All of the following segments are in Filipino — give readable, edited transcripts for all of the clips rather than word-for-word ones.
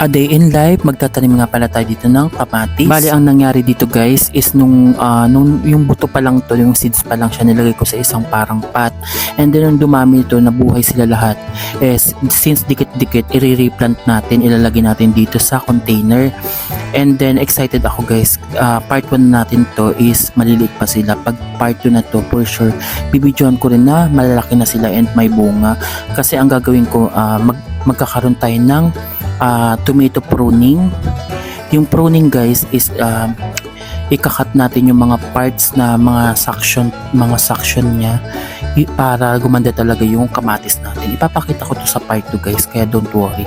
A day in life, magtatanim nga pala tayo dito ng kamatis. Bali, ang nangyari dito guys is nung yung buto pa lang to, yung seeds pa lang siya, nilagay ko sa isang parang pot. And then nung dumami ito, nabuhay sila lahat. Since dikit-dikit, i-replant natin, ilalagay natin dito sa container. And then excited ako guys. Part 1 natin to is maliliit pa sila. Pag part 2 na to, for sure, bibidyoan ko rin na malalaki na sila and may bunga. Kasi ang gagawin ko, magkakaroon tayo ng tomato pruning. Yung pruning guys is ikakat natin yung mga parts na mga section niya para gumanda talaga yung kamatis natin. Ipapakita ko to sa part 2 guys, kaya don't worry.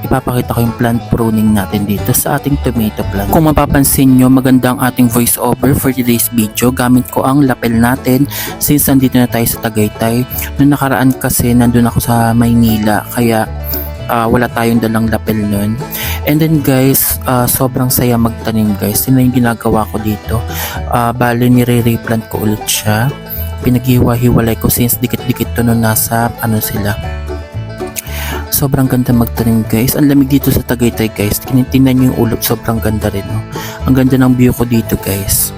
Ipapakita ko yung plant pruning natin dito sa ating tomato plant. Kung mapapansin nyo, maganda ang ating voice over for today's video. Gamit ko ang lapel natin since nandito na tayo sa Tagaytay. Noong nakaraan kasi nandun ako sa Maynila, kaya wala tayong dalang lapel nun. And then guys, sobrang saya magtanim guys. Yun na yung ginagawa ko dito. Bali nire-replant ko ulit siya. Pinaghiwa-hiwalay ko since dikit-dikit to nung nasa sila. Sobrang ganda magtanim guys. Ang lamig dito sa Tagaytay guys. Tingnan nyo yung ulap, sobrang ganda rin. No? Ang ganda ng view ko dito guys.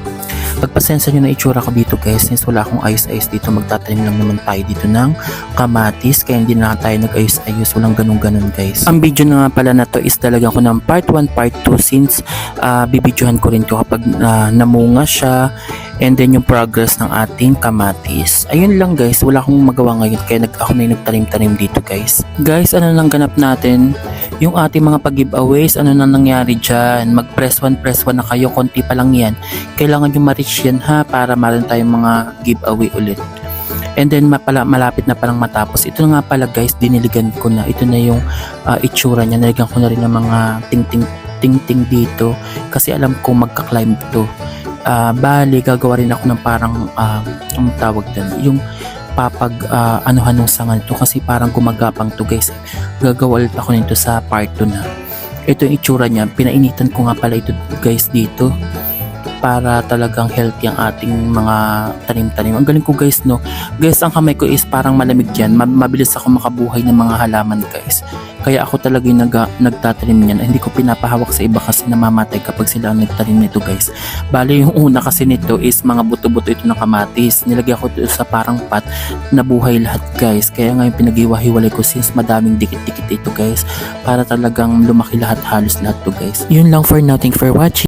Pagpasensya nyo na itsura ko dito guys, since wala akong ayos-ayos dito, magtatanim lang naman tayo dito ng kamatis, kaya hindi na tayo nag-ayos-ayos, walang ganun-ganun guys. Ang video na nga pala na to is talaga ko ng part 1, part 2 since bibidyohan ko rin to kapag namunga siya, and then yung progress ng ating kamatis. Ayun lang guys, wala akong magawa ngayon, kaya ako na yung nagtanim-tanim dito guys. Guys, ano nang ganap natin? Yung ating mga pag-giveaways, ano nang nangyari dyan? Mag-press 1 na kayo, konti pa lang yan. Kailangan yung ma-reach yan ha, para maroon tayong mga giveaway ulit. And then malapit na palang matapos. Ito nga pala guys, diniligan ko na. Ito na yung itsura niya. Niligan ko na rin ng mga ting-ting dito. Kasi alam ko magka-climb to. Bali, gagawa rin ako ng parang, ang tawag doon, yung anuhan ng sanga nito kasi parang gumagapang to guys. Gagawa ulit ako nito sa part 2 na. Ito yung itsura niya. Pinainitan ko nga pala ito guys dito para talagang healthy ang ating mga tanim-tanim. Ang galing ko guys, no? Guys, ang kamay ko is parang malamig dyan. Mabilis ako makabuhay ng mga halaman guys. Kaya ako talaga yung nagtatanim niyan. Hindi ko pinapahawak sa iba kasi namamatay kapag sila ang nagtanim nito guys. Bali, yung una kasi nito is mga buto-buto ito ng kamatis. Nilagay ko ito sa parang pot, nabuhay lahat guys. Kaya ngayon pinag-iwa-hiwalay ko since madaming dikit-dikit ito guys. Para talagang lumaki lahat, halos lahat to guys. Yun lang for now. Thank you for watching.